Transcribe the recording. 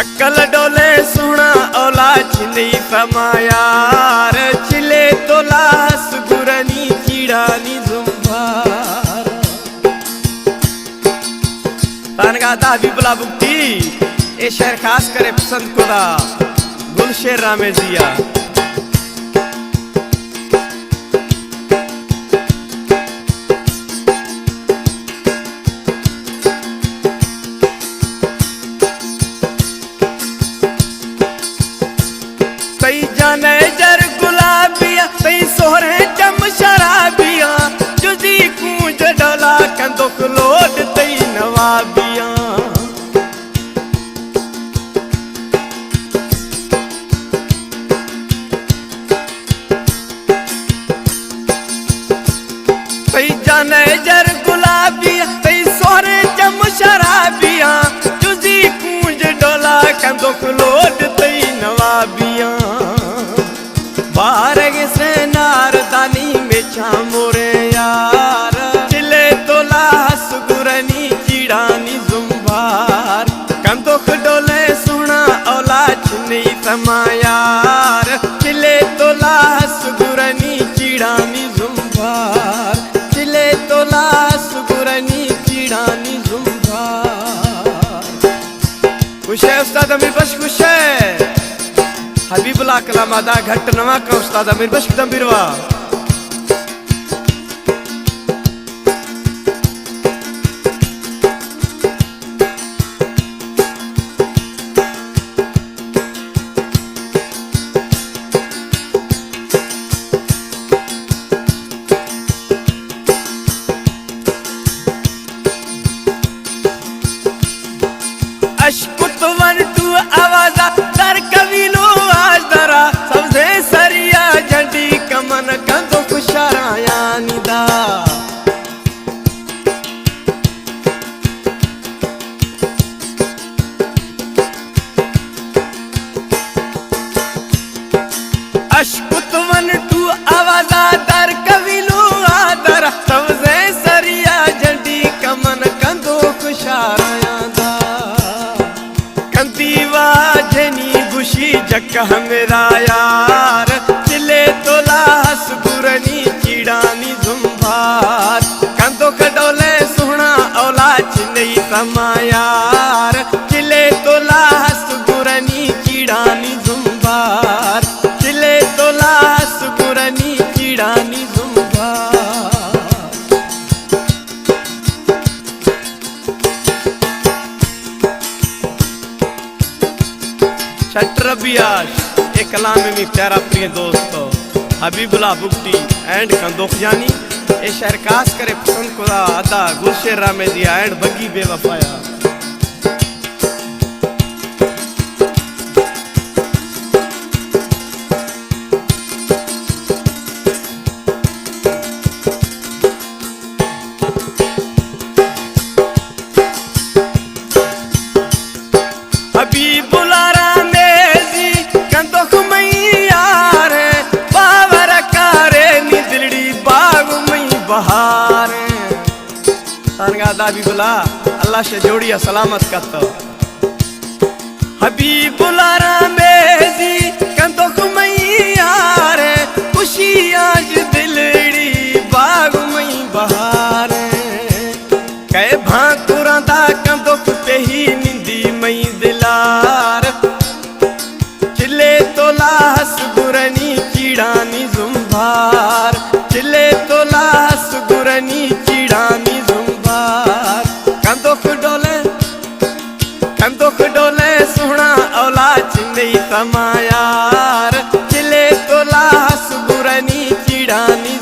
शक्ल डोले सुना औला छिली समायार छिले तोला सुगुरनी चिड़ानी जुम्भार तानगा दाबी बुला बुक्ति ए शेर खास करे पसंद कोदा गुलशेर रामे जिया तई जाने जर गुलाबिया तई सोहरे चम शराबिया जुजी कूंज डोला कंदुक लोड तई नवाबिया तई जाने जर गुलाबिया तई सोहरे चम शराबिया जुजी कूंज डोला कंदुक लोड तई नवाबिया बारग से नारदानी में मोरे यार चिले तोला सुगुरनी चिड़ानी जुम्भार कंदुक डोले सुना औला छिनी समायार चिले तोला सुगुरनी चिड़ानी जुम्भार चिले तोला सुगुरनी चिड़ानी जुम्भार खुश है उस्ताद अमीर बश खुश है हबीबुल्लाह कलाम अदा घट नवा का उस्ताद अमीर बश कदम बिरवा अशकुत वन तू आवाजा दर कविलो आज दरा सबसे सरिया झंडी कमन कंदो खुशाराया निदा अशकुत वन तू आवाजा दर कविलो आज दरा सबसे सरिया झंडी कमन कंदो खुशाराया दीवा जनी गुशी जक हमरा यार चिले तोला सुगुरनी चिड़ानी जुम्भार कंदुक डोले सुना औला छिनी समायार चिले तोला सुगुरनी चिड़ानी जुम्भार चिले तोला सुगुरनी चिड़ानी जुम्भार छत्रबियाश एक कलाम में प्यारा प्रिय दोस्तों हबीबुल्लाह बुक्टी एंड कंदुक जानी ए शहर खास करे पसंद को अदा गुलशेर रामे दिया एंड बगी बेवफाया हबीबुल्लाह अल्लाह से जोड़िया सलामत करता हबीबुल्लाह रामेजी कंदुक मैयार खुशी आज दिलड़ी बाग मई बहार कह भाकुरा दा कंदुक पे ही निंदी मई दिलार चिले तोला सुगुरनी चिड़ानी जुम्भार चिले तोला सुगुरनी चिड़ानी कंदुक डोले सुना औला छिनी समायार चिले तोला सुगुरनी चिड़ानी